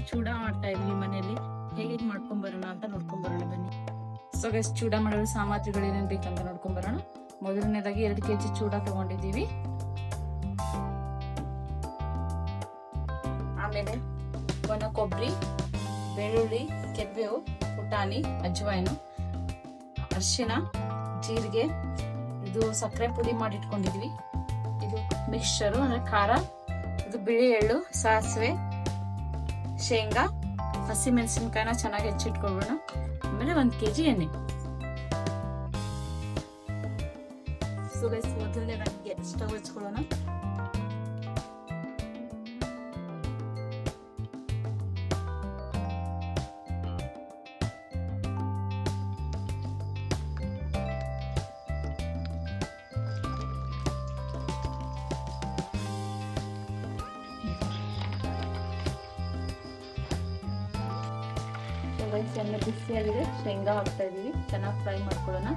ಇವತ್ತು ಚೂಡ ಮಾಡ್ತಾ ಇದ್ವಿ ಮನೆಯಲ್ಲಿ. ಹೇಗೆ ಮಾಡ್ಕೊಂಡ್ ಬರೋಣ ಅಂತ ನೋಡ್ಕೊಂಡ್ ಬರೋಣ ಬನ್ನಿ. ಸೊ ಗೈಸ್, ಚೂಡ ಮಾಡಲು ಸಾಮಗ್ರಿಗಳು ಏನೇನು ಬೇಕಂತ ನೋಡ್ಕೊಂಡ್ ಬರೋಣ. ಮೊದಲನೇದಾಗಿ 2 kg ಚೂಡ ತಗೊಂಡಿದ್ದೀವಿ. ಆಮೇಲೆ ಒಣ ಕೊಬ್ಬರಿ, ಬೆಳ್ಳುಳ್ಳಿ, ಕೆಬ್ಬೇವು, ಪುಟಾಣಿ, ಅಜ್ವಾಯಿನು, ಅರಿಶಿಣ, ಜೀರಿಗೆ, ಇದು ಸಕ್ಕರೆ ಪುಡಿ ಮಾಡಿ ಇಟ್ಕೊಂಡಿದ್ವಿ. ಇದು ಮಿಕ್ಸ್ಚರು ಅಂದ್ರೆ ಖಾರ, ಇದು ಬಿಳಿ ಎಳ್ಳು, ಸಾಸಿವೆ, ಶೇಂಗಾ, ಹಸಿ ಮೆಣಸಿನಕಾಯಿನ ಚೆನ್ನಾಗಿ ಹೆಚ್ಚಿಟ್ಕೊಳ್ಬೋಣ. ಆಮೇಲೆ 1 kg ಎಣ್ಣೆ. ಸೊ ಗೈಸ್, ಮೊದಲನೇದಾಗಿ ಸ್ಟವ್ ಹಚ್ಕೊಳ್ಳೋಣ. ಎಣ್ಣೆ ಬಿಸಿಯಾಗಿದೆ, ಶೇಂಗಾ ಹಾಕ್ತಾ ಇದೀವಿ. ಚೆನ್ನಾಗಿ ಫ್ರೈ ಮಾಡ್ಕೊಳ್ಳೋಣ.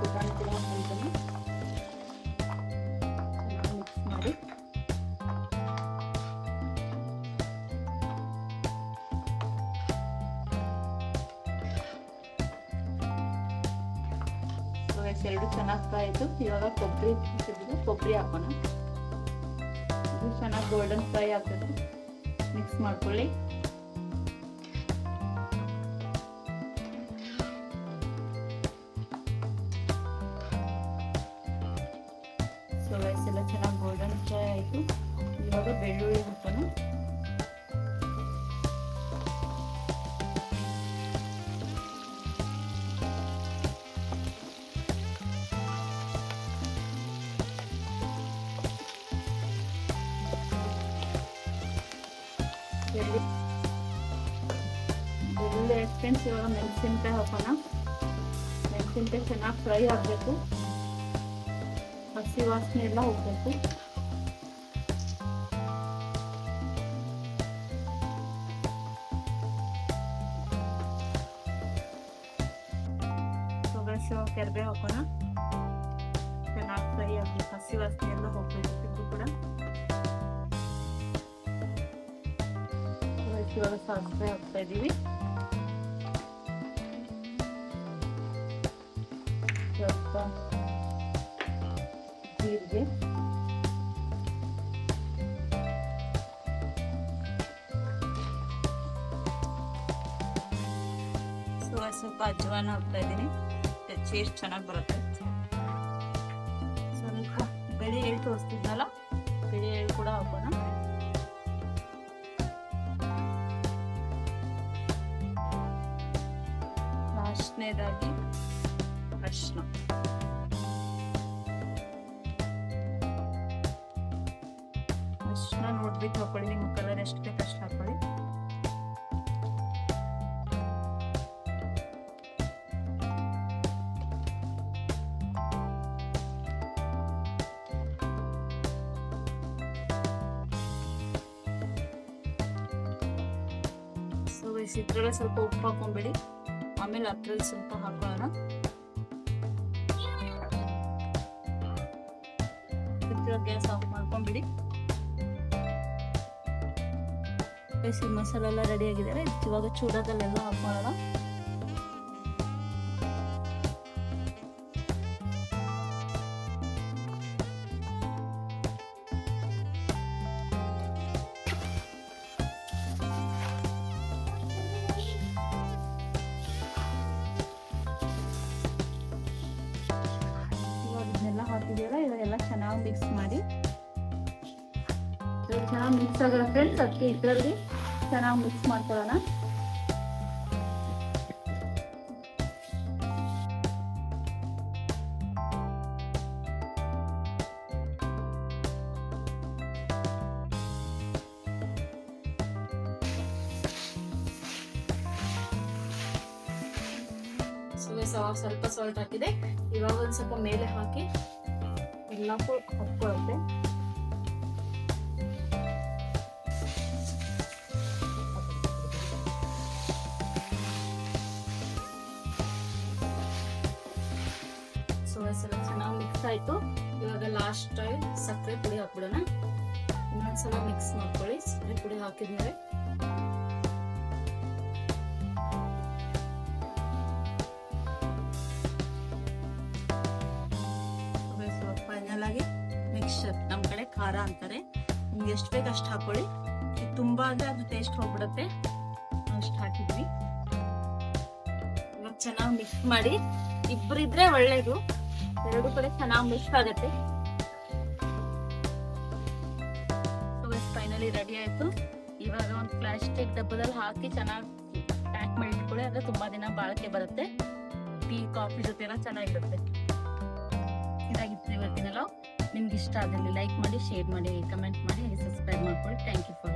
ಪುಟಾಣಿ ಕೂಡ ಹಾಕ್ತೀನಿ. ಚೆನ್ನಾಗಿ ಮಿಕ್ಸ್ ಮಾಡಿ ಎರಡು ಚೆನ್ನಾಗಿ ಫ್ರೈ ಆಯಿತು. ಇವಾಗ ಕೊಬ್ಬರಿ ಹಾಕೋಣ. ಇದು ಚೆನ್ನಾಗಿ ಗೋಲ್ಡನ್ ಫ್ರೈ ಆಗ್ತದೆ. ಮಿಕ್ಸ್ ಮಾಡ್ಕೊಳ್ಳಿ. ಸೊ ರೈಸ್ ಎಲ್ಲ ಚೆನ್ನಾಗಿ ಗೋಲ್ಡನ್ ಫ್ರೈ ಆಯಿತು. ಇವಾಗ ಬೆಳ್ಳುಳ್ಳಿ ಹಾಕೋಣ. ಬೆಳ್ಳುಳ್ಳಿ ಫ್ರೆಂಡ್ಸ್, ಇವಾಗ ಮೆಣಸಿನಕಾಯಿ ಹಾಕೋಣ. ಮೆಣಸಿನಕಾಯಿ ಚೆನ್ನಾಗಿ ಫ್ರೈ ಆಗಬೇಕು. ಹಸಿ ವಾಸನೆ ಎಲ್ಲ ಹೋಗ್ಬೇಕು. ಕೆರ್ಬೆ ಹಾಕೋಣ. ಚೆನ್ನಾಗಿ ಫ್ರೈ ಆಗಬೇಕು. ಹಸಿ ವಾಸನೆ ಎಲ್ಲ ಹೋಗ್ಬೇಕು. ಇದು ಕೂಡ ಇವಾಗ ಸಾಸಿವೆ ಹಾಕ್ತಾ ಇದೀವಿ. ಸ್ವಲ್ಪ ಜೀರಿಗೆ, ಸ್ವಲ್ಪ ಅಜ್ವಾನ ಹಾಕ್ತಾ ಇದ್ದೀನಿ. ಟೇಸ್ಟ್ ಚೆನ್ನಾಗಿ ಬರುತ್ತೆ. ಸ್ವಲ್ಪ ಬಿಳಿ ಎಳ್ಳು ತೋರಿಸ್ತಿದ್ನಲ್ಲ, ಬಿಳಿ ಎಳ್ಳು ಕೂಡ ಹಾಕೋಣ. ಲಾಸ್ಟ್ನೇದಾಗಿ ಅರಿಶಿನ. ಅರಿಶಿನ ನೋಡ್ಬಿಟ್ಟು ಹಾಕೊಳ್ಳಿ. ನಿಮ್ಮ ಕಲರ್ ಎಷ್ಟು ಬೇಕು ಅಷ್ಟು ಹಾಕೊಳ್ಳಿ. ಸೊ ಇದ್ರೊಳಗೆ ಸ್ವಲ್ಪ ಉಪ್ಪು ಹಾಕೊಂಡ್ಬಿಡಿ. ಆಮೇಲೆ ಅದ್ರಲ್ಲಿ ಸ್ವಲ್ಪ ಹಾಕೋಣ. ಗ್ಯಾಸ್ ಆಫ್ ಮಾಡ್ಕೊಂಡ್ಬಿಡಿ. ಮಸಾಲೆ ಎಲ್ಲ ರೆಡಿ ಆಗಿದೆ. ಇವಾಗ ಚೂಡದಲ್ಲೆಲ್ಲ ಹಾಕೊಳ್ಳೋಣ. ಹಾಕಿದೀವಲ್ಲ, ಇದೆಲ್ಲ ಚೆನ್ನಾಗಿ ಮಿಕ್ಸ್ ಮಾಡಿ. ಚೆನ್ನಾಗಿ ಮಿಕ್ಸ್ ಆಗಲ್ಲ ಫ್ರೆಂಡ್ಸ್, ಅದಕ್ಕೆ ಇದರಲ್ಲಿ ಚೆನ್ನಾಗಿ ಮಿಕ್ಸ್ ಮಾಡ್ಕೊಳ್ಳೋಣ. ಸ್ವಲ್ಪ ಸಾಲ್ಟ್ ಹಾಕಿದೆ. ಇವಾಗ ಒಂದ್ ಸ್ವಲ್ಪ ಮೇಲೆ ಹಾಕಿ ಎಲ್ಲ ಹಾಕೊಳ್ಳುತ್ತೆ. ಆಯ್ತು. ಇವಾಗ ಲಾಸ್ಟ್ ಟೈಮ್ ಸಕ್ಕರೆ ಪುಡಿ ಹಾಕ್ಬಿಡೋಣ. ಇನ್ನೊಂದ್ಸಲ ಮಿಕ್ಸ್ ಮಾಡ್ಕೊಳ್ಳಿ. ಸಕ್ಕರೆ ಪುಡಿ ಹಾಕಿದ್ಮೇಲೆ ಫೈನಲ್ ಆಗಿ ಮಿಕ್ಸ್ಚರ್. ನಮ್ ಕಡೆ ಖಾರ ಅಂತಾರೆ, ನಿಮ್ಗೆ ಎಷ್ಟು ಬೇಕು ಅಷ್ಟು ಹಾಕೊಳ್ಳಿ. ತುಂಬಾ ಅಂದ್ರೆ ಅದು ಟೇಸ್ಟ್ ಹೋಗ್ಬಿಡುತ್ತೆ. ಅಷ್ಟು ಹಾಕಿದ್ವಿ. ಇವಾಗ ಚೆನ್ನಾಗಿ ಮಿಕ್ಸ್ ಮಾಡಿ. ಇಬ್ಬರಿದ್ರೆ ಒಳ್ಳೇದು, ಎರಡು ಕಡೆ ಚೆನ್ನಾಗಿ ಮಿಕ್ಸ್ ಆಗುತ್ತೆ. ಫೈನಲಿ ರೆಡಿ ಆಯ್ತು. ಇವಾಗ ಒಂದು ಪ್ಲಾಸ್ಟಿಕ್ ಡಬ್ಬದಲ್ಲಿ ಹಾಕಿ ಚೆನ್ನಾಗಿ ಪ್ಯಾಕ್ ಮಾಡಿ ಇಟ್ಕೊಳ್ಳಿ. ಅಂದ್ರೆ ತುಂಬಾ ದಿನ ಬಾಳಿಕೆ ಬರುತ್ತೆ. ಟೀ ಕಾಫಿ ಜೊತೆ ಎಲ್ಲ ಚೆನ್ನಾಗಿರುತ್ತೆ. ಇದಾಗಿತ್ತು ಇವತ್ತಿನ ವ್ಲಾಗ್. ನಿಮ್ಗೆ ಇಷ್ಟ ಆದಲ್ಲಿ ಲೈಕ್ ಮಾಡಿ, ಶೇರ್ ಮಾಡಿ, ಕಮೆಂಟ್ ಮಾಡಿ, ಸಬ್ಸ್ಕ್ರೈಬ್ ಮಾಡ್ಕೊಳ್ಳಿ. Thank you for